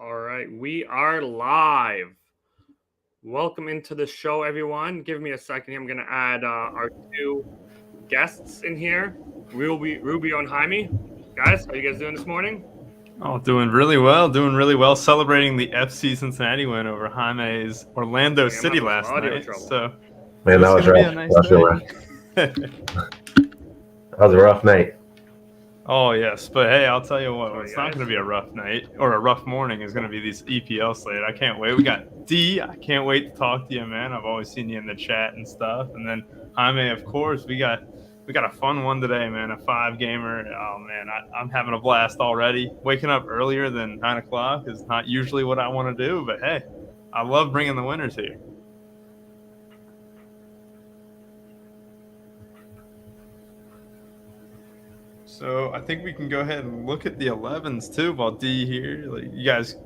All right, we are live. Welcome into the show, everyone. Give me a second. I'm going to add our two guests in here, Rubio and Jaime. Guys, how you guys doing this morning? Oh, doing really well. Celebrating the FC Cincinnati win over Jaime's Orlando Hey, I'm City having some last audio night. trouble. So Man, this that is was going to be rough. a nice day. That was a rough night. Oh, yes. But hey, I'll tell you what, Sorry, it's not guys. going to be a rough night or a rough morning. Is going to be these EPL slate. I can't wait. We got D. I can't wait to talk to you, man. I've always seen you in the chat and stuff. And then Jaime, of course, we got a fun one today, man. A 5-gamer. Oh man, I'm having a blast already. Waking up earlier than 9 o'clock is not usually what I want to do, but hey, I love bringing the winners here. So I think we can go ahead and look at the 11s too while D here. Like you guys,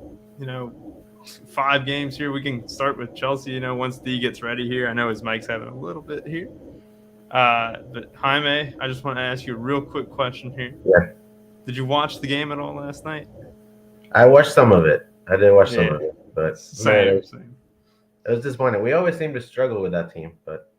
5 games here. We can start with Chelsea, once D gets ready here. I know his mic's having a little bit here. But Jaime, I just want to ask you a real quick question here. Yeah. Did you watch the game at all last night? I watched some of it. I did watch some of it, but same. It was disappointing. We always seem to struggle with that team, but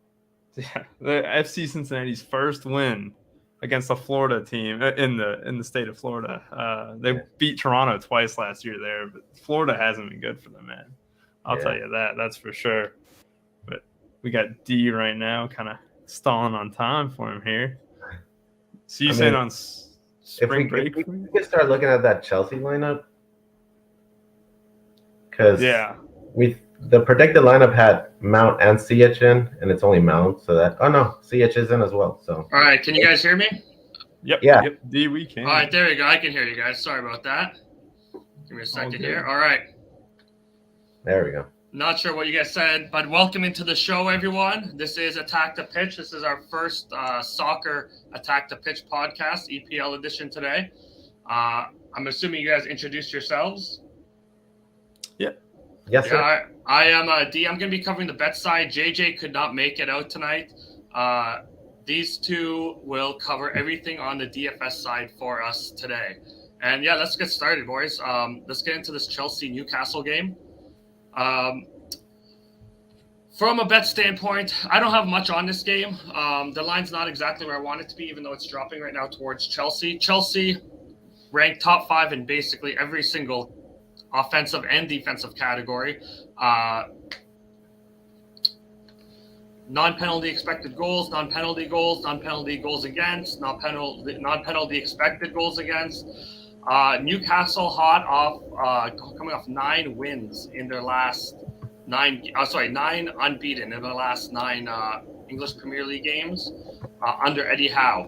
yeah, the FC Cincinnati's first win against a Florida team in the state of Florida. They beat Toronto twice last year there, but Florida hasn't been good for them, man. I'll tell you that's for sure. But we got D right now, kind of stalling on time for him here. So you saying on spring break? If we could start looking at that Chelsea lineup, because the predicted lineup had Mount and CH in, and it's only Mount, so that CH is in as well. So all right, can you guys hear me? Yep. D, we can. All right, there we go. I can hear you guys. Sorry about that. Give me a second here. All right. There we go. Not sure what you guys said, but welcome into the show, everyone. This is Attack the Pitch. This is our first soccer Attack the Pitch podcast, EPL edition today. I'm assuming you guys introduced yourselves. Yep. Yes, sir. I am D. I'm going to be covering the bet side. JJ could not make it out tonight. These two will cover everything on the DFS side for us today. And let's get started, boys. Let's get into this Chelsea-Newcastle game. From a bet standpoint, I don't have much on this game. The line's not exactly where I want it to be, even though it's dropping right now towards Chelsea. Chelsea ranked top 5 in basically every single offensive and defensive category. Non-penalty expected goals, non-penalty goals, non-penalty goals against, non-penalty expected goals against. Newcastle hot off coming off 9 wins in their last 9 unbeaten in their last 9 English Premier League games under Eddie Howe.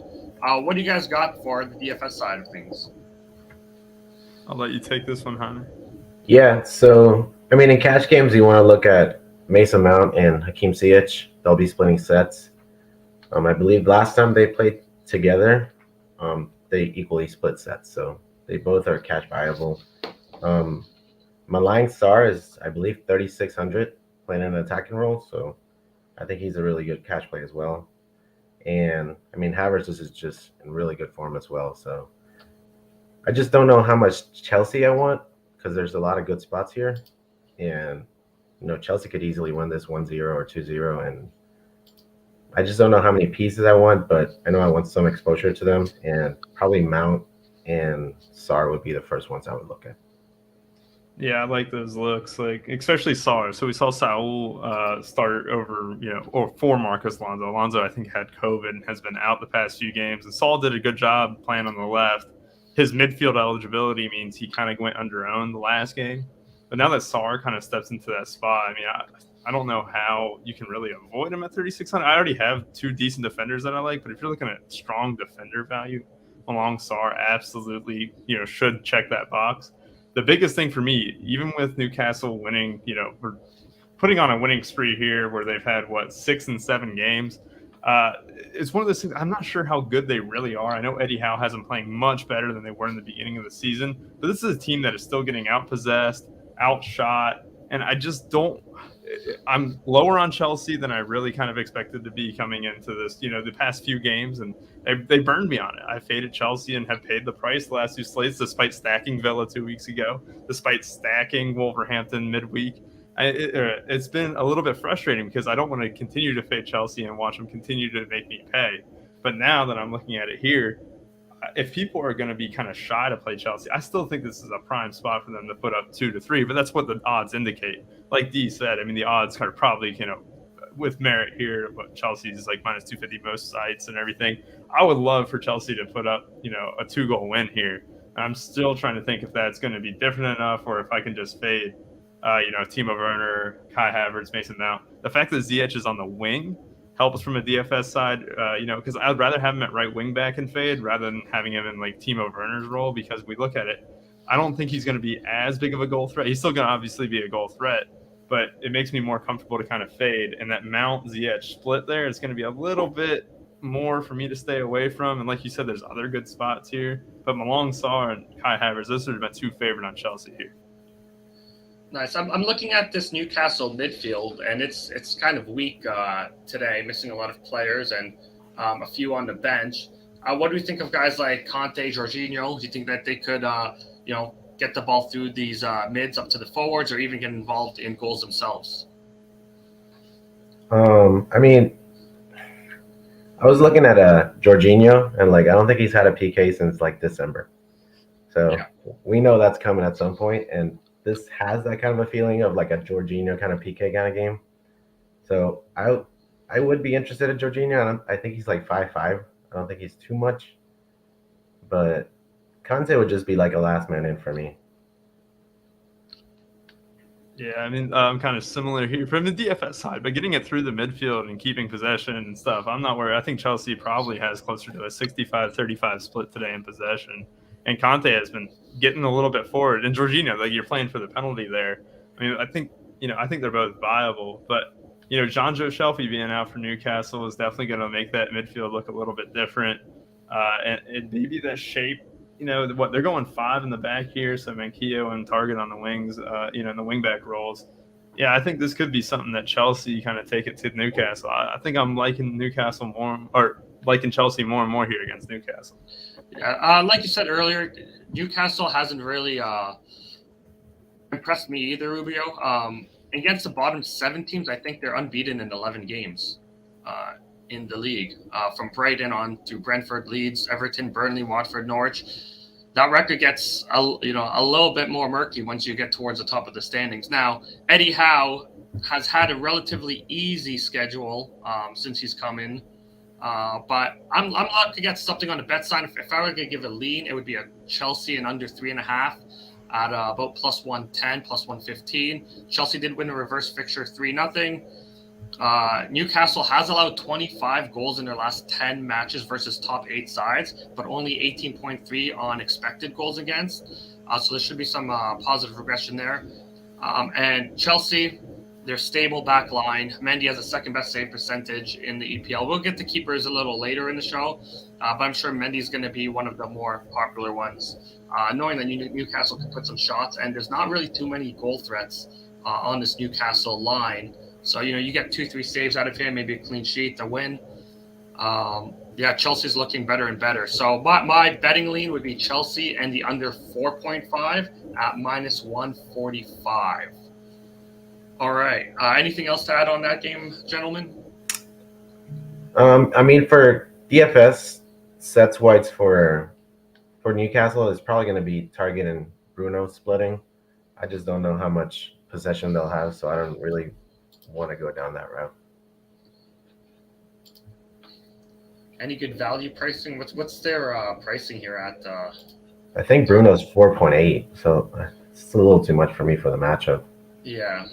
What do you guys got for the DFS side of things? I'll let you take this one, Jaime. Yeah, so in cash games you want to look at Mason Mount and Hakeem Ziyech. They'll be splitting sets. I believe last time they played together, they equally split sets, so they both are cash viable. Malang Sarr is, I believe, 3,600 playing an attacking role, so I think he's a really good cash play as well. And Havertz is just in really good form as well. So I just don't know how much Chelsea I want, because there's a lot of good spots here, and Chelsea could easily win this 1-0 or 2-0, and I just don't know how many pieces I want, but I know I want some exposure to them, and probably Mount and Sarr would be the first ones I would look at. Yeah, I like those looks, like especially Sarr. So we saw Saul start over, or for Marcos Alonso. Alonso, I think, had COVID and has been out the past few games, and Saul did a good job playing on the left. His midfield eligibility means he kind of went under-owned the last game. But now that Sarr kind of steps into that spot, I don't know how you can really avoid him at 3,600. I already have 2 decent defenders that I like, but if you're looking at strong defender value, along Sarr absolutely, should check that box. The biggest thing for me, even with Newcastle winning, we're putting on a winning spree here where they've had, 6 and 7 games. It's one of those things, I'm not sure how good they really are. I know Eddie Howe has them playing much better than they were in the beginning of the season, but this is a team that is still getting outpossessed, outshot, and I just don't – I'm lower on Chelsea than I really kind of expected to be coming into this, the past few games, and they burned me on it. I faded Chelsea and have paid the price the last two slates, despite stacking Villa 2 weeks ago, despite stacking Wolverhampton midweek. It's been a little bit frustrating because I don't want to continue to fade Chelsea and watch them continue to make me pay. But now that I'm looking at it here, if people are going to be kind of shy to play Chelsea, I still think this is a prime spot for them to put up 2 to 3, but that's what the odds indicate. Like Dee said, I mean, the odds are probably, with merit here, but Chelsea's like minus 250 most sites and everything. I would love for Chelsea to put up, a 2-goal win here. And I'm still trying to think if that's going to be different enough or if I can just fade, Timo Werner, Kai Havertz, Mason Mount. The fact that Ziyech is on the wing helps from a DFS side, because I'd rather have him at right wing back and fade rather than having him in like Timo Werner's role, because we look at it, I don't think he's going to be as big of a goal threat. He's still going to obviously be a goal threat, but it makes me more comfortable to kind of fade. And that Mount Ziyech split there is going to be a little bit more for me to stay away from. And like you said, there's other good spots here, but Malong Sarr and Kai Havertz, those are my two favorite on Chelsea here. Nice. I'm looking at this Newcastle midfield, and it's kind of weak today, missing a lot of players and a few on the bench. What do you think of guys like Conte, Jorginho? Do you think that they could, get the ball through these mids up to the forwards, or even get involved in goals themselves? I mean, I was looking at Jorginho, and I don't think he's had a PK since December. So we know that's coming at some point, and this has that kind of a feeling of like a Jorginho kind of PK kind of game. So I would be interested in Jorginho. I think he's 5'5". I don't think he's too much. But Conte would just be like a last man in for me. Yeah, I mean, I'm kind of similar here from the DFS side, but getting it through the midfield and keeping possession and stuff, I'm not worried. I think Chelsea probably has closer to a 65-35 split today in possession. And Conte has been getting a little bit forward. And Jorginho, you're playing for the penalty there. I mean, I think they're both viable. But, Jonjo Shelby being out for Newcastle is definitely going to make that midfield look a little bit different. And maybe that shape, they're going 5 in the back here. So Manquillo and Target on the wings, in the wingback roles. Yeah, I think this could be something that Chelsea kind of take it to Newcastle. I think I'm liking Newcastle more, or liking Chelsea more and more here against Newcastle. Yeah, like you said earlier, Newcastle hasn't really impressed me either, Rubio. Against the bottom 7 teams, I think they're unbeaten in 11 games in the league. From Brighton on to Brentford, Leeds, Everton, Burnley, Watford, Norwich. That record gets a little bit more murky once you get towards the top of the standings. Now, Eddie Howe has had a relatively easy schedule since he's come in. But I'm looking to get something on the bet side. If I were to give a lean, it would be a Chelsea and under 3.5 at about plus 110, plus 115. Chelsea did win a reverse fixture 3-0. Newcastle has allowed 25 goals in their last 10 matches versus top 8 sides, but only 18.3 on expected goals against. So there should be some positive regression there. And Chelsea, their stable back line. Mendy has the second best save percentage in the EPL. We'll get to keepers a little later in the show, but I'm sure Mendy's going to be one of the more popular ones. Knowing that Newcastle can put some shots, and there's not really too many goal threats on this Newcastle line. So, you get 2-3 saves out of him, maybe a clean sheet to win. Chelsea's looking better and better. So my betting lean would be Chelsea and the under 4.5 at minus 145. All right. Anything else to add on that game, gentlemen? I mean, for DFS sets whites for Newcastle, it's probably going to be Target and Bruno splitting. I just don't know how much possession they'll have, so I don't really want to go down that route. Any good value pricing? What's their pricing here at? I think Bruno's 4.8, so it's a little too much for me for the matchup. Yeah.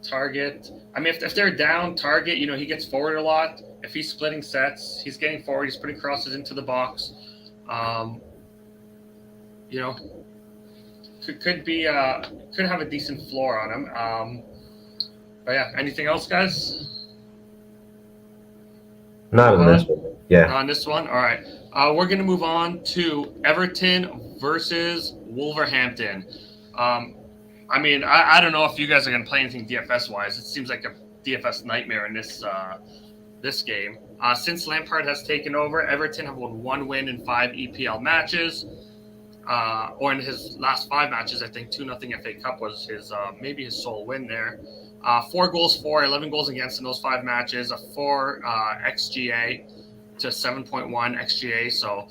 Target. I mean, if they're down, Target, he gets forward a lot. If he's splitting sets, he's getting forward. He's putting crosses into the box. Could have a decent floor on him. But yeah, anything else, guys? Not on this one. Yeah. Not on this one. All right. We're gonna move on to Everton versus Wolverhampton. I mean, I don't know if you guys are going to play anything DFS wise. It seems like a DFS nightmare in this game. Since Lampard has taken over, Everton have won 1 win in 5 EPL matches. Or in his last 5 matches, I think 2-0 FA Cup was his maybe his sole win there. 4 goals for, 11 goals against in those 5 matches, a 4 XGA to 7.1 XGA. So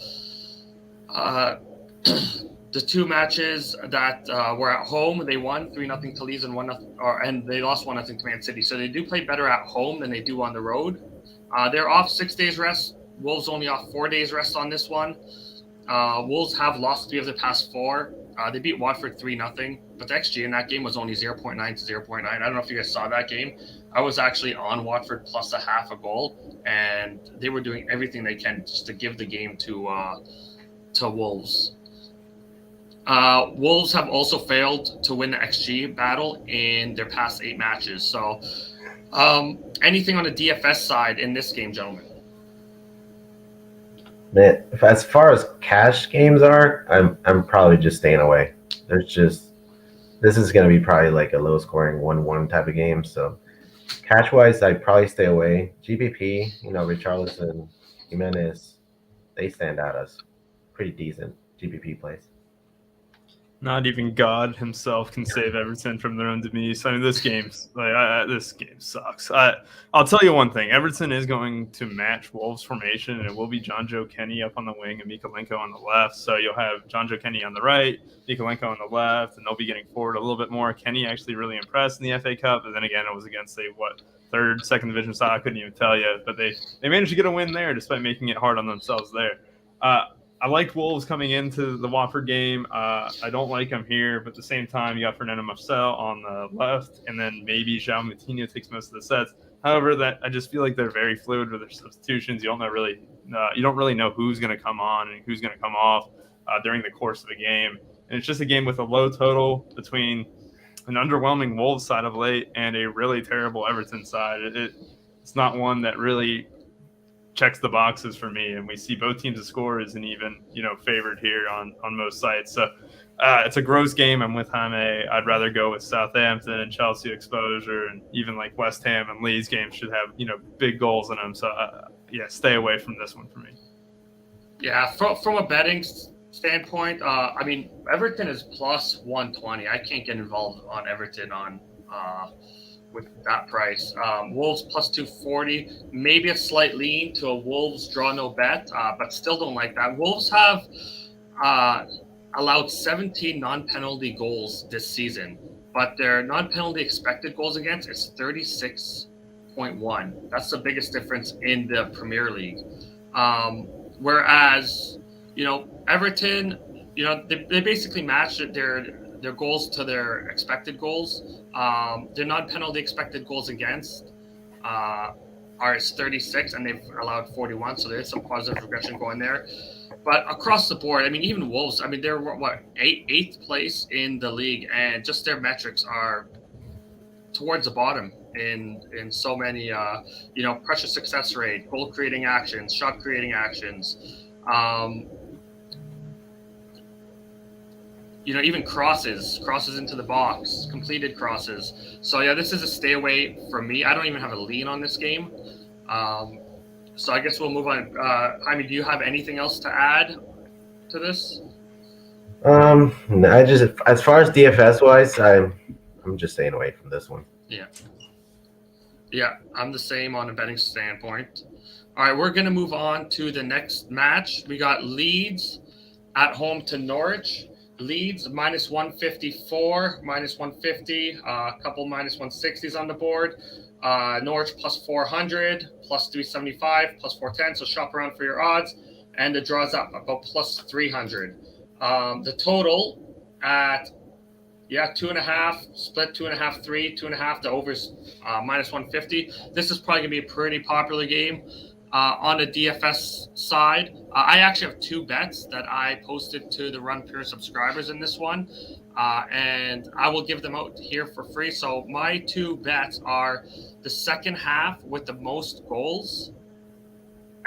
the 2 matches that were at home, they won 3-0 to Leeds and 1-0, and they lost 1-0 to Man City. So they do play better at home than they do on the road. They're off 6 days rest. Wolves only off 4 days rest on this one. Wolves have lost 3 of the past 4. They beat Watford 3-0, but the XG in that game was only 0.9 to 0.9. I don't know if you guys saw that game. I was actually on Watford plus a half a goal, and they were doing everything they can just to give the game to Wolves. Wolves have also failed to win the XG battle in their past 8 matches. So anything on the DFS side in this game, gentlemen? Man, as far as cash games are, I'm probably just staying away. This is going to be probably like a low scoring 1-1 type of game. So cash wise, I'd probably stay away. GPP, Richarlison, Jimenez, they stand out as pretty decent GPP plays. Not even God himself can save Everton from their own demise. I mean, this game sucks. I'll tell you one thing: Everton is going to match Wolves' formation, and it will be John Joe Kenny up on the wing and Mikalenko on the left. So you'll have John Joe Kenny on the right, Mikalenko on the left, and they'll be getting forward a little bit more. Kenny actually really impressed in the FA Cup, but then again, it was against third, second division side. I couldn't even tell you, but they managed to get a win there despite making it hard on themselves there. I liked Wolves coming into the Watford game. I don't like them here, but at the same time, you got Fernando Marcel on the left, and then maybe João Moutinho takes most of the sets. However, I just feel like they're very fluid with their substitutions. You don't really know who's going to come on and who's going to come off during the course of the game. And it's just a game with a low total between an underwhelming Wolves side of late and a really terrible Everton side. It's not one that really checks the boxes for me, and we see both teams to score isn't even favored here on most sites. So it's a gross game. I'm with Jaime. I'd rather go with Southampton and Chelsea exposure, and even like West Ham and Leeds games should have big goals in them. So stay away from this one for me. Yeah, from a betting standpoint, I mean, Everton is plus 120. I can't get involved on Everton with that price. Wolves plus 240, maybe a slight lean to a Wolves draw no bet, but still don't like that. Wolves have allowed 17 non-penalty goals this season, but their non-penalty expected goals against is 36.1. That's the biggest difference in the Premier League. Whereas, Everton, they basically matched their goals to their expected goals. Their non-penalty expected goals against are 36, and they've allowed 41, so there's some positive regression going there. But across the board, I mean, even Wolves, I mean, they're eighth place in the league, and just their metrics are towards the bottom in so many, pressure success rate, goal creating actions, shot creating actions. Even crosses into the box, completed crosses. So, this is a stay away for me. I don't even have a lean on this game. So I guess we'll move on. Jaime, do you have anything else to add to this? As far as DFS wise, I'm just staying away from this one. Yeah, I'm the same on a betting standpoint. All right, we're going to move on to the next match. We got Leeds at home to Norwich. Leeds minus 154, minus 150, a couple minus 160s on the board. Norwich plus 400, plus 375, plus 410. So shop around for your odds. And the draw's up about plus 300. The total at 2.5, split 2.5, 3, 2.5. The overs minus 150. This is probably gonna be a pretty popular game. On the DFS side, I actually have 2 bets that I posted to the RunPure subscribers in this one, and I will give them out here for free. So my 2 bets are the second half with the most goals,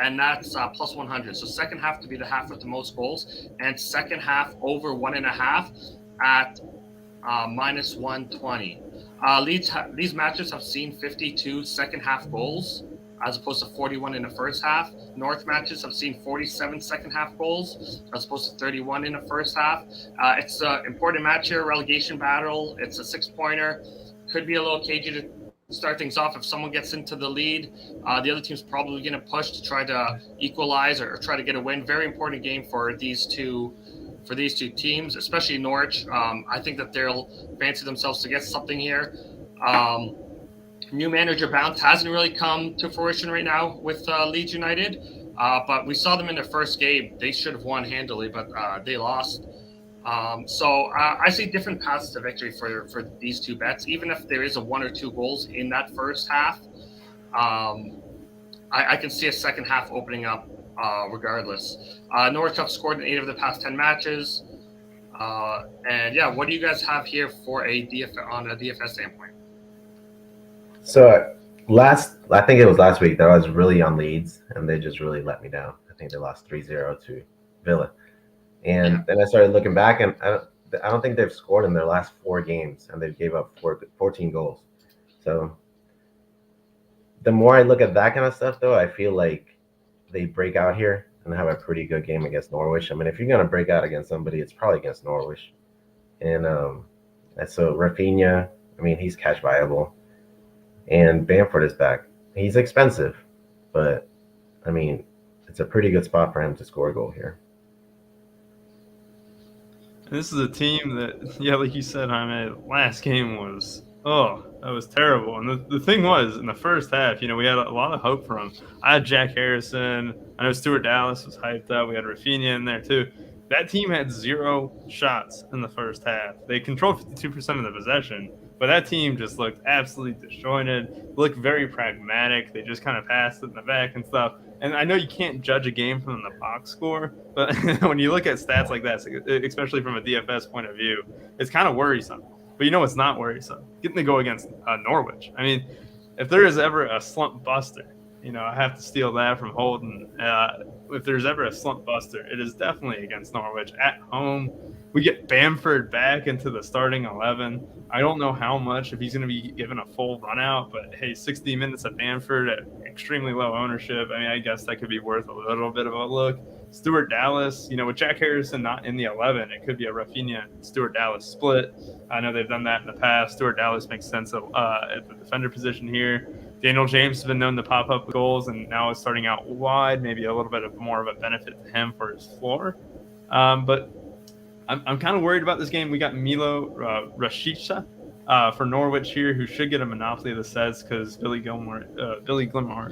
and that's plus 100. So second half to be the half with the most goals, and second half over 1.5 at minus 120. These matches have seen 52 second half goals as opposed to 41 in the first half. North matches have seen 47 second half goals as opposed to 31 in the first half. It's an important match here, relegation battle. It's a 6-pointer. Could be a little cagey to start things off if someone gets into the lead. The other team's probably going to push to try to equalize or try to get a win. Very important game for these two teams, especially Norwich. I think that they'll fancy themselves to get something here. New manager bounce hasn't really come to fruition right now with Leeds United, but we saw them in their first game. They should have won handily, but they lost. So I see different paths to victory for these two bets. Even if there is a 1 or 2 goals in that first half, I can see a second half opening up regardless. Norwich have scored in 8 of the past 10 matches. And yeah, what do you guys have here for a DFS standpoint? So I think it was last week that I was really on Leeds, and they just really let me down. I think they lost 3-0 to Villa. And then I started looking back, and I don't think they've scored in their last 4 games, and they've gave up 14 goals. So the more I look at that kind of stuff, though, I feel like they break out here and have a pretty good game against Norwich. I mean, if you're going to break out against somebody, it's probably against Norwich. And so Rafinha, I mean, he's cash viable. And Bamford is back. He's expensive, but, I mean, it's a pretty good spot for him to score a goal here. This is a team that, yeah, like you said, Jaime, last game was, that was terrible. And the thing was, in the first half, we had a lot of hope for them. I had Jack Harrison. I know Stuart Dallas was hyped up. We had Rafinha in there, too. That team had 0 shots in the first half. They controlled 52% of the possession, but that team just looked absolutely disjointed, looked very pragmatic. They just kind of passed it in the back and stuff. And I know you can't judge a game from the box score, but when you look at stats like that, especially from a DFS point of view, it's kind of worrisome. But it's not worrisome. Getting to go against Norwich. I mean, if there is ever a slump buster, I have to steal that from Holden. If there's ever a slump buster, it is definitely against Norwich at home. We get Bamford back into the starting 11. I don't know how much, if he's going to be given a full run out, but hey, 60 minutes of Bamford at extremely low ownership. I mean, I guess that could be worth a little bit of a look. Stuart Dallas, with Jack Harrison not in the 11, it could be a Rafinha and Stuart Dallas split. I know they've done that in the past. Stuart Dallas makes sense at the defender position here. Daniel James has been known to pop up goals, and now is starting out wide, maybe a little bit of more of a benefit to him for his floor. But I'm kind of worried about this game. We got Milo Rashica for Norwich here, who should get a monopoly of the sets because Billy Gilmore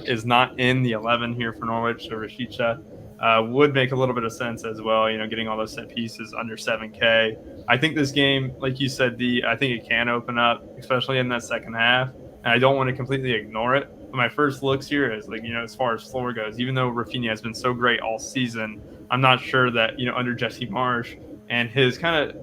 is not in the 11 here for Norwich. So Rashica would make a little bit of sense as well, getting all those set pieces under 7K. I think this game, like you said, I think it can open up, especially in that second half. And I don't want to completely ignore it. But my first looks here is as far as floor goes, even though Rafinha has been so great all season, I'm not sure that, under Jesse Marsh and his kind of,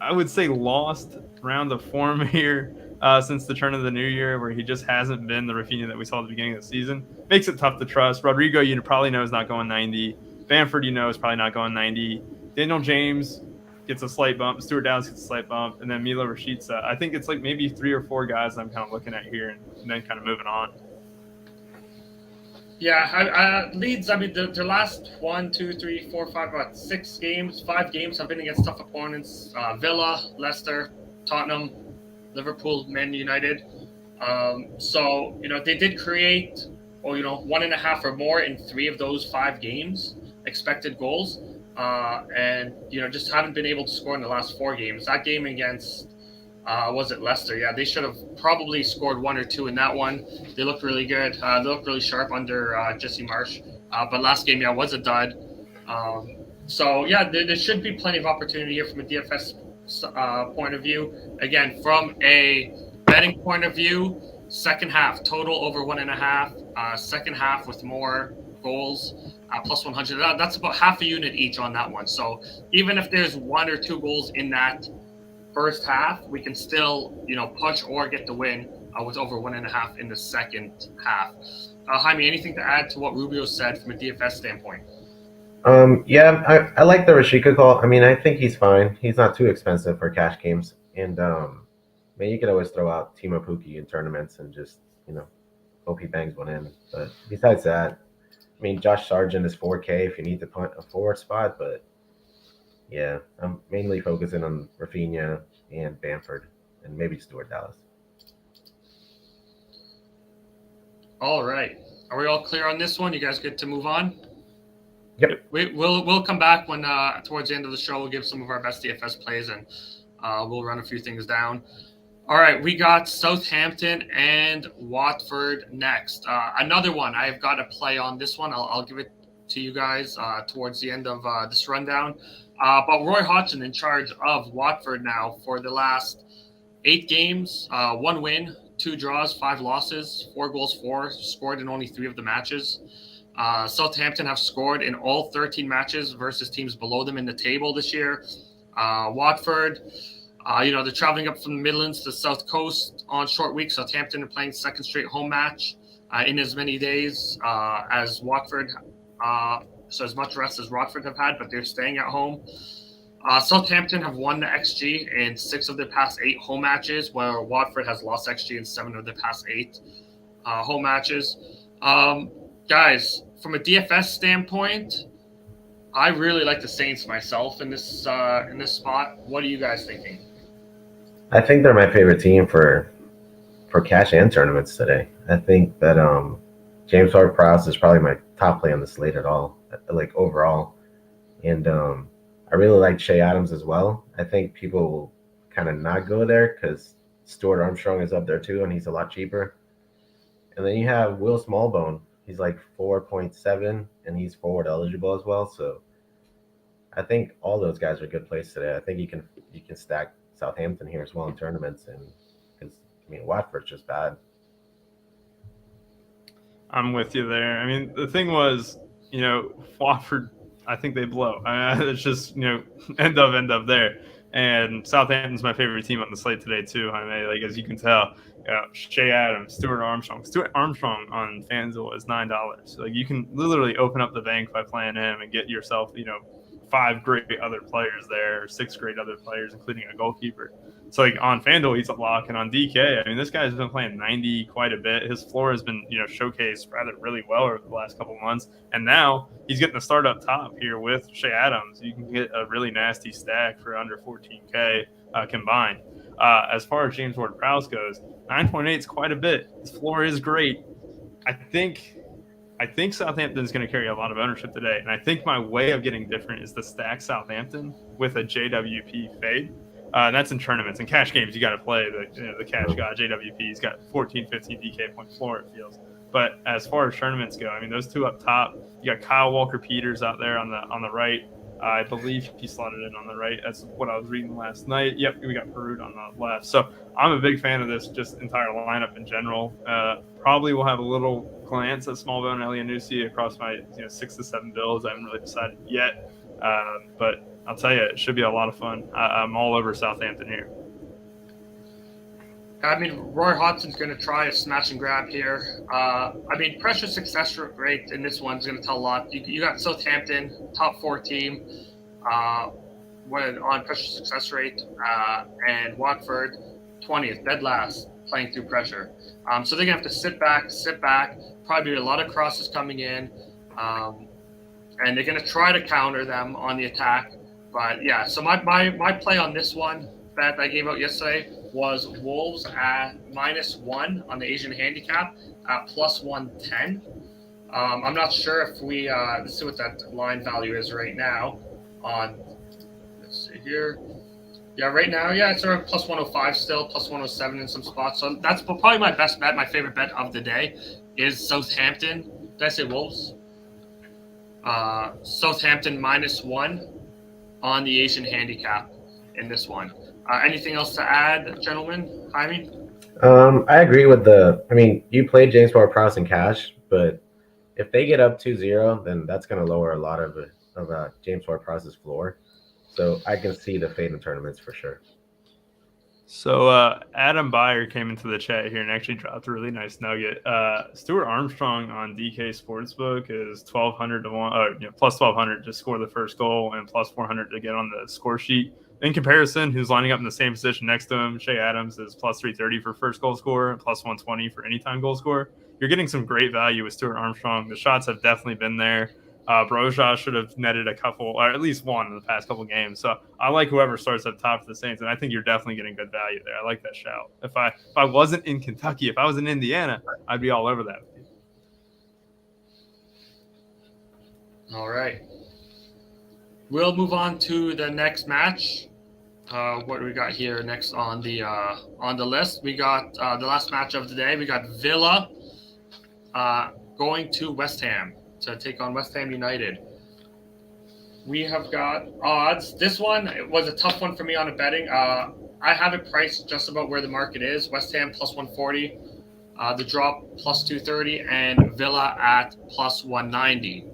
I would say, lost round of form here since the turn of the new year, where he just hasn't been the Rafinha that we saw at the beginning of the season, makes it tough to trust. Rodrigo, probably know is not going 90. Bamford, is probably not going 90. Daniel James gets a slight bump. Stuart Dallas gets a slight bump. And then Milo Rashica. I think it's maybe 3 or 4 guys I'm kind of looking at here and then kind of moving on. Yeah, Leeds, I mean, their last 6 games, 5 games have been against tough opponents. Villa, Leicester, Tottenham, Liverpool, Man United. So, they did create, 1.5 or more in 3 of those 5 games, expected goals. And, just haven't been able to score in the last 4 games. That game against, was it Leicester? Yeah, they should have probably scored 1 or 2 in that one. They looked really good. They looked really sharp under Jesse Marsh. But last game, was a dud. So, there should be plenty of opportunity here from a DFS point of view. Again, from a betting point of view, second half, total over 1.5. Second half with more goals. Plus 100. That's about half a unit each on that one. So even if there's 1 or 2 goals in that first half, we can still, push or get the win with over 1.5 in the second half. Jaime, anything to add to what Rubio said from a DFS standpoint? I like the Rashica call. I mean, I think he's fine. He's not too expensive for cash games. And man, you could always throw out Timo Pukki in tournaments and just hope he bangs one in. But besides that, I mean, Josh Sargent is 4K if you need to punt a forward spot, but yeah, I'm mainly focusing on Rafinha and Bamford and maybe Stuart Dallas. All right. Are we all clear on this one? You guys good to move on? Yep. We'll come back when towards the end of the show. We'll give some of our best DFS plays and we'll run a few things down. All right, we got Southampton and Watford next. Another one I've got to play on this one. I'll give it to you guys towards the end of this rundown. But Roy Hodgson in charge of Watford now for the last 8 games, 1 win, 2 draws, 5 losses, 4 goals, scored in only 3 of the matches. Southampton have scored in all 13 matches versus teams below them in the table this year. Watford, they're traveling up from the Midlands to the South Coast on short week. Southampton are playing second straight home match in as many days as Watford. So as much rest as Watford have had, but they're staying at home. Southampton have won the XG in 6 of their past 8 home matches, while Watford has lost XG in 7 of their past 8 home matches. Guys, from a DFS standpoint, I really like the Saints myself in this spot. What are you guys thinking? I think they're my favorite team for cash and tournaments today. I think that James Ward-Prowse is probably my top play on the slate at all, like overall. And I really like Shea Adams as well. I think people will kind of not go there because Stuart Armstrong is up there too, and he's a lot cheaper. And then you have Will Smallbone. He's like 4.7, and he's forward eligible as well. So I think all those guys are good plays today. I think you can stack Southampton here as well in tournaments, and because Watford's just bad. I'm with you there. I mean, the thing was, Watford, I think they blow. It's just, end of there. And Southampton's my favorite team on the slate today too. I mean, like as you can tell, Shea Adams, Stuart Armstrong on FanDuel is $9. So, like you can literally open up the bank by playing him and get yourself, 5 great other players there, 6 great other players, including a goalkeeper. So like on FanDuel, he's a lock, and on DK, I mean, this guy's been playing 90 quite a bit. His floor has been, showcased rather really well over the last couple of months, and now he's getting the start up top here with Shea Adams. You can get a really nasty stack for under 14K combined. As far as James Ward-Prowse goes, 9.8 is quite a bit. His floor is great. I think Southampton is going to carry a lot of ownership today, and I think my way of getting different is to stack Southampton with a JWP fade. That's in tournaments. In cash games, you got to play the cash guy, JWP. He's got 14, 15 DK point floor, it feels. But as far as tournaments go, I mean, those 2 up top, you got Kyle Walker-Peters out there on the right. I believe he slotted in on the right. That's what I was reading last night. Yep, we got Perut on the left. So I'm a big fan of this just entire lineup in general. Probably will have a little glance at Smallbone and Elianusi across my 6 to 7 builds. I haven't really decided yet, but I'll tell you, it should be a lot of fun. I'm all over Southampton here. I mean, Roy Hodgson's going to try a smash and grab here. Pressure success rate in this one's going to tell a lot. You got Southampton, top 4 team, on pressure success rate, and Watford, 20th, dead last, playing through pressure. So they're going to have to sit back, probably a lot of crosses coming in, and they're going to try to counter them on the attack. But yeah, so my play on this one bet I gave out yesterday was Wolves at -1 on the Asian handicap at +110. I'm not sure if we let's see what that line value is right now on, let's see here. Yeah, right now, it's around +105 still, +107 in some spots. So that's probably my best bet. My favorite bet of the day is Southampton. Did I say Wolves? Southampton -1 on the Asian handicap in this one. Anything else to add, gentlemen? Jaime? I agree with you played James Ward-Prowse in cash, but if they get up 2-0, then that's going to lower a lot of James Ward-Prowse's floor. So I can see the fade in tournaments for sure. So Adam Beyer came into the chat here and actually dropped a really nice nugget. Stuart Armstrong on DK Sportsbook is 1,200 to 1, plus 1,200 to score the first goal and plus 400 to get on the score sheet. in comparison, who's lining up in the same position next to him, Shea Adams is plus 330 for first goal scorer, plus 120 for anytime goal scorer. You're getting some great value with Stuart Armstrong. The shots have definitely been there. Broja should have netted a couple, or at least one in the past couple games. So I like whoever starts up top for the Saints, and I think you're definitely getting good value there. I like that shout. If I wasn't in Kentucky, if I was in Indiana, I'd be all over that with you. All right. We'll move on to the next match. What do we got here next on the list? We got the last match of the day. We got Villa going to West Ham to take on West Ham United. We have got odds. This one was a tough one for me on a betting. I have it priced just about where the market is. West Ham plus 140, the drop plus 230, and Villa at plus 190.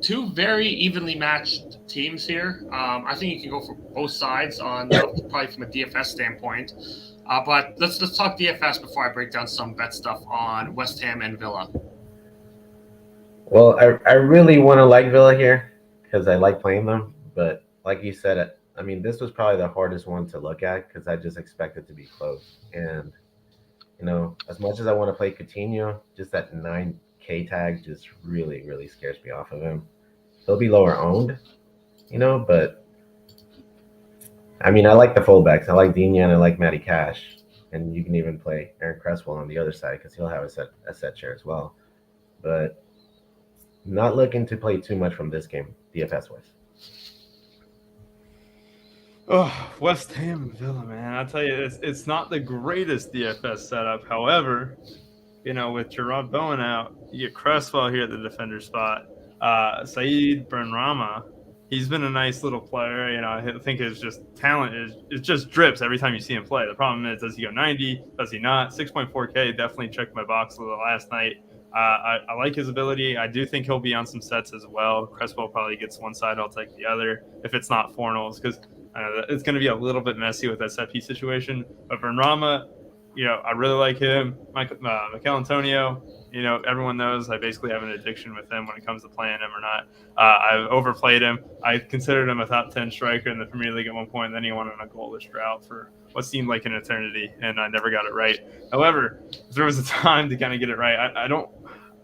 Two very evenly matched teams here. I think you can go for both sides on probably from a DFS standpoint. But let's talk DFS before I break down some bet stuff on West Ham and Villa. Well, I really want to like Villa here because I like playing them. But like you said, I mean, this was probably the hardest one to look at because I just expect it to be close. And, you know, as much as I want to play Coutinho, just that 9K tag just really, really scares me off of him. He'll be lower owned, you know, but I mean, I like the fullbacks. I like Digne and I like Matty Cash. And you can even play Aaron Cresswell on the other side because he'll have a set share as well. But not looking to play too much from this game, DFS-wise. Oh, West Ham and Villa, man. I'll tell you, it's not the greatest DFS setup. However, you know, with Gerard Bowen out, you get Cresswell here at the defender spot. Saeed Benrahma, he's been a nice little player. You know, I think his just talent it just drips every time you see him play. The problem is, does he go 90? Does he not? 6.4K, definitely checked my box a little last night. I like his ability. I do think he'll be on some sets as well. Cresswell probably gets one side, I'll take the other if it's not Fornals, because it's going to be a little bit messy with that set piece situation. But Benrahma, you know, I really like him. Mikel Antonio, you know, everyone knows I basically have an addiction with him when it comes to playing him or not. I've overplayed him. I considered him a top 10 striker in the Premier League at one point, and then he went on a goalless drought for what seemed like an eternity, and I never got it right. However, if there was a time to kind of get it right,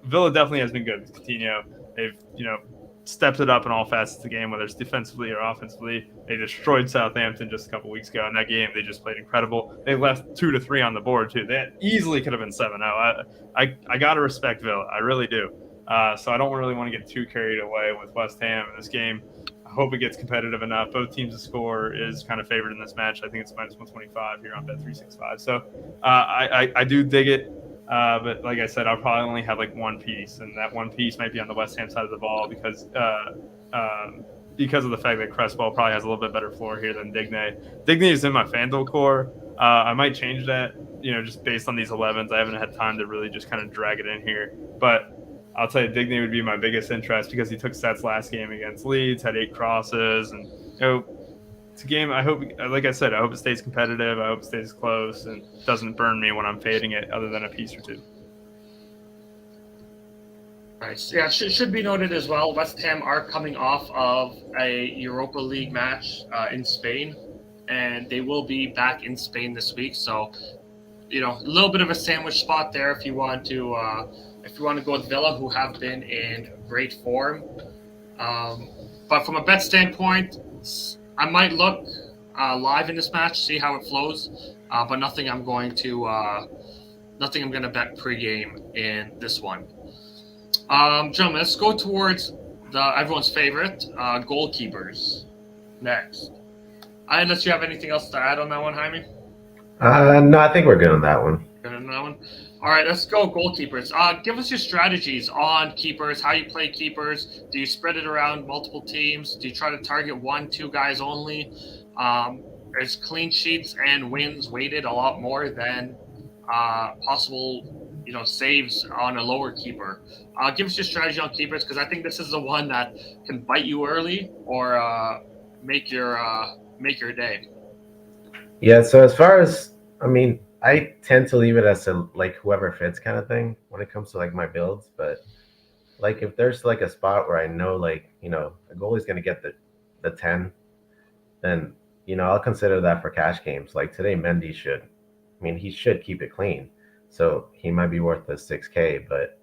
Villa definitely has been good with Coutinho. They've, you know, stepped it up in all facets of the game, whether it's defensively or offensively. They destroyed Southampton just a couple weeks ago. In that game, they just played incredible. They left 2-3 on the board, too. They easily could have been 7-0. I got to respect Villa. I really do. So I don't really want to get too carried away with West Ham in this game. I hope it gets competitive enough. Both teams to score is kind of favored in this match. I think it's minus 125 here on Bet365. So I do dig it. But like I said, I'll probably only have like one piece, and that one piece might be on the West Ham side of the ball because of the fact that Cresswell probably has a little bit better floor here than Digne. Digne is in my FanDuel core. I might change that, you know, just based on these 11s. I haven't had time to really just kind of drag it in here. But I'll tell you, Digne would be my biggest interest because he took sets last game against Leeds, had 8 crosses, and, you know, it's a game I hope, like I said, I hope it stays competitive. I hope it stays close and doesn't burn me when I'm fading it other than a piece or two. Right. Yeah, should be noted as well, West Ham are coming off of a Europa League match in Spain, and they will be back in Spain this week. So, you know, a little bit of a sandwich spot there if you want to go with Villa, who have been in great form. But from a bet standpoint, I might look live in this match, see how it flows, but nothing I'm going to bet pregame in this one. Gentlemen, let's go towards everyone's favorite, Goalkeepers, next. Unless you have anything else to add on that one, Jaime? No, I think we're good on that one. Good on that one? All right, let's go Goalkeepers. Give us your strategies on keepers, how you play keepers. Do you spread it around multiple teams? Do you try to target 1-2 guys only? Is clean sheets and wins weighted a lot more than possible, you know, saves on a lower keeper? Give us your strategy on keepers, because I think this is the one that can bite you early or make your day. Yeah, so as far as, I mean, I tend to leave it as a like whoever fits kind of thing when it comes to like my builds. But like if there's like a spot where I know like, you know, a goalie's going to get the 10, then I'll consider that for cash games. Like today, Mendy he should keep it clean, so he might be worth the 6K. But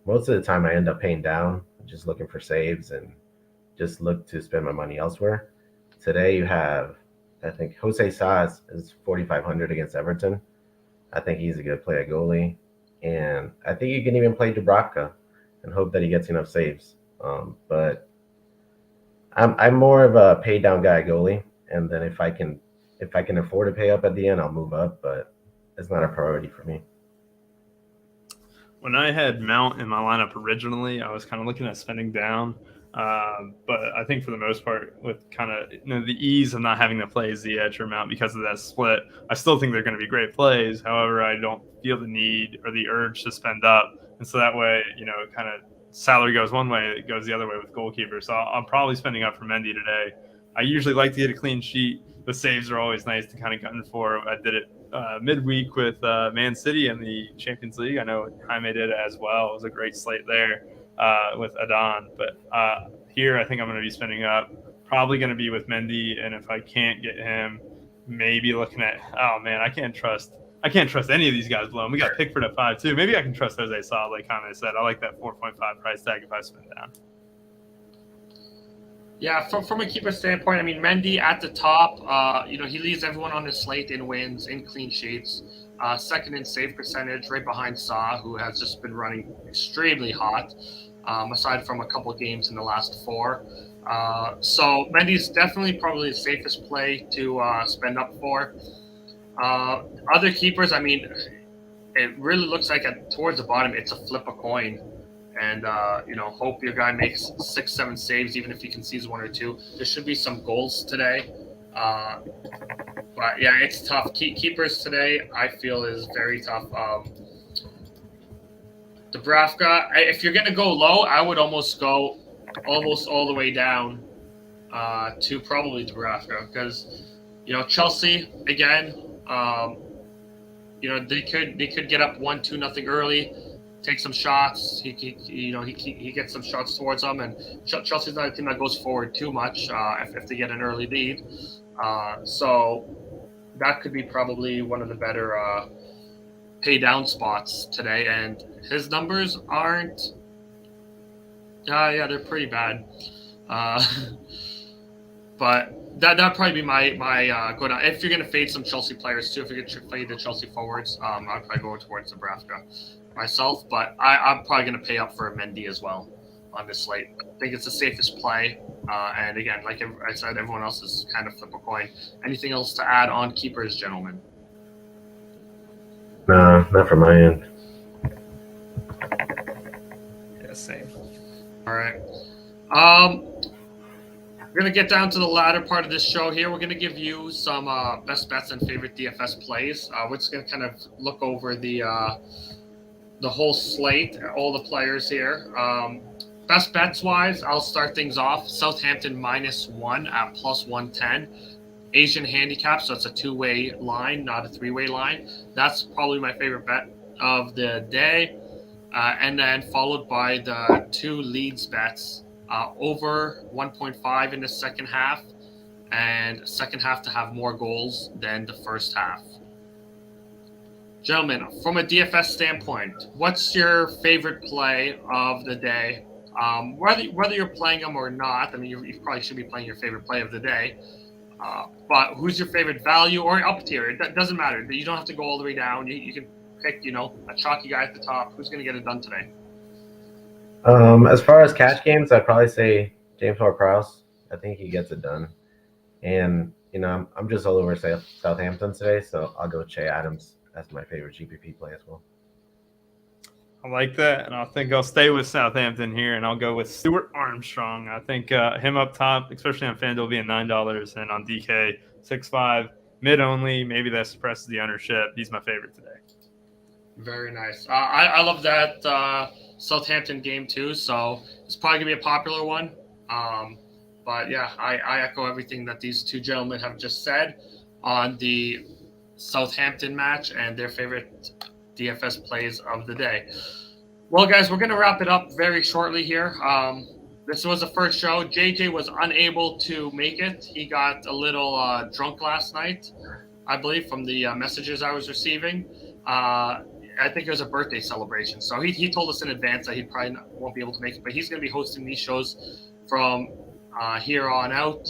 most of the time, I end up paying down, just looking for saves and just look to spend my money elsewhere. Today, you have, I think Jose Sa's is 4,500 against Everton. I think he's a good play at goalie, and I think you can even play Dubravka and hope that he gets enough saves. But I'm more of a pay down guy goalie, and then if I can afford to pay up at the end, I'll move up. But it's not a priority for me. When I had Mount in my lineup originally, I was kind of looking at spending down. But I think for the most part, with kind of the ease of not having to play Ziyech or Mount because of that split, I still think they're going to be great plays. However, I don't feel the need or the urge to spend up, and so that way, kind of salary goes one way, it goes the other way with goalkeepers. So I'm probably spending up for Mendy today. I usually like to get a clean sheet. The saves are always nice to kind of gun for. I did it midweek with Man City in the Champions League. I know Jaime did it as well. It was a great slate there with Adon. But here, I think I'm going to be spending up. Probably going to be with Mendy, and if I can't get him, maybe looking at. Oh man, I can't trust any of these guys below him. We got Pickford at 5 too. Maybe I can trust Jose Sa, like Jaime said. I like that 4.5 price tag if I spend down. Yeah, from a keeper standpoint, I mean, Mendy at the top, he leads everyone on his slate in wins, in clean sheets, second in save percentage, right behind Sa, who has just been running extremely hot, aside from a couple games in the last 4. So Mendy's definitely probably the safest play to spend up for. Other keepers, I mean, it really looks like towards the bottom, it's a flip a coin. And, hope your guy makes 6-7 saves, even if he concedes 1 or 2. There should be some goals today. But, yeah, it's tough. Keepers today, I feel, is very tough. Dubravka, if you're going to go low, I would almost go all the way down to probably Dubravka. Because, Chelsea, again, they could get up 1-2-0 early. Take some shots. He gets some shots towards them, and Chelsea's not a team that goes forward too much if they get an early lead. So that could be probably one of the better pay down spots today. And his numbers aren't. They're pretty bad. But that'd probably be my go down. If you're gonna fade some Chelsea players too, if you're gonna fade the Chelsea forwards, I'd probably go towards Nebraska myself, but I'm probably going to pay up for a Mendy as well on this slate. I think it's the safest play. And again, like I said, everyone else is kind of flip a coin. Anything else to add on keepers, gentlemen? No, not from my end. Yeah, same. All right. We're going to get down to the latter part of this show here. We're going to give you some best bets and favorite DFS plays. We're just going to kind of look over the whole slate, all the players here. Best bets wise, I'll start things off. Southampton -1 at +110. Asian handicap, so it's a 2-way line, not a 3-way line. That's probably my favorite bet of the day. And then followed by the 2 Leeds bets, over 1.5 in the second half, and second half to have more goals than the first half. Gentlemen, from a DFS standpoint, what's your favorite play of the day? Whether you're playing them or not, I mean, you probably should be playing your favorite play of the day. But who's your favorite value or up tier? It doesn't matter. You don't have to go all the way down. You can pick, a chalky guy at the top. Who's going to get it done today? As far as cash games, I'd probably say James Ward-Prowse. I think he gets it done. And, I'm just all over Southampton today, so I'll go with Che Adams. That's my favorite GPP play as well. I like that, and I think I'll stay with Southampton here, and I'll go with Stuart Armstrong. I think him up top, especially on FanDuel, being $9, and on DK 6.5, mid only. Maybe that suppresses the ownership. He's my favorite today. Very nice. I love that Southampton game too, so it's probably gonna be a popular one. But yeah, I echo everything that these two gentlemen have just said on the Southampton match and their favorite DFS plays of the day. Well, guys, we're going to wrap it up very shortly here. this was the first show. JJ was unable to make it. He got a little drunk last night, I believe, from the messages I was receiving. I think it was a birthday celebration. So he told us in advance that he probably won't be able to make it, but he's going to be hosting these shows from here on out.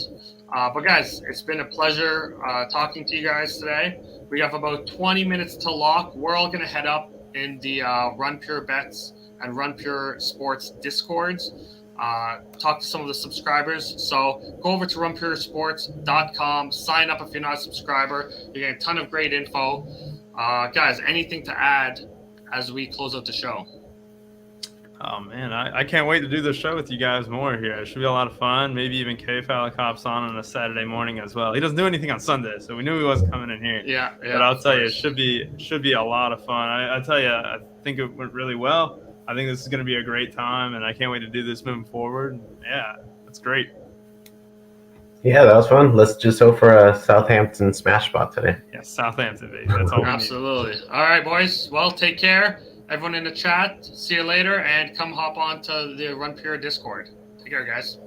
But guys, it's been a pleasure talking to you guys today. We have about 20 minutes to lock. We're all going to head up in the RunPureBets and RunPureSports Discords. Talk to some of the subscribers. So go over to RunPureSports.com. Sign up if you're not a subscriber. You get a ton of great info. Guys, anything to add as we close out the show? Oh, man, I can't wait to do the show with you guys more here. It should be a lot of fun. Maybe even K-Fallak hops on a Saturday morning as well. He doesn't do anything on Sunday, so we knew he wasn't coming in here. Yeah. But I'll tell you, it should be a lot of fun. I tell you, I think it went really well. I think this is going to be a great time, and I can't wait to do this moving forward. Yeah, that's great. Yeah, that was fun. Let's just hope for a Southampton smash spot today. Yeah, Southampton, baby. That's all we need. Absolutely. All right, boys. Well, take care. Everyone in the chat, see you later, and come hop on to the Run Pure Discord. Take care, guys.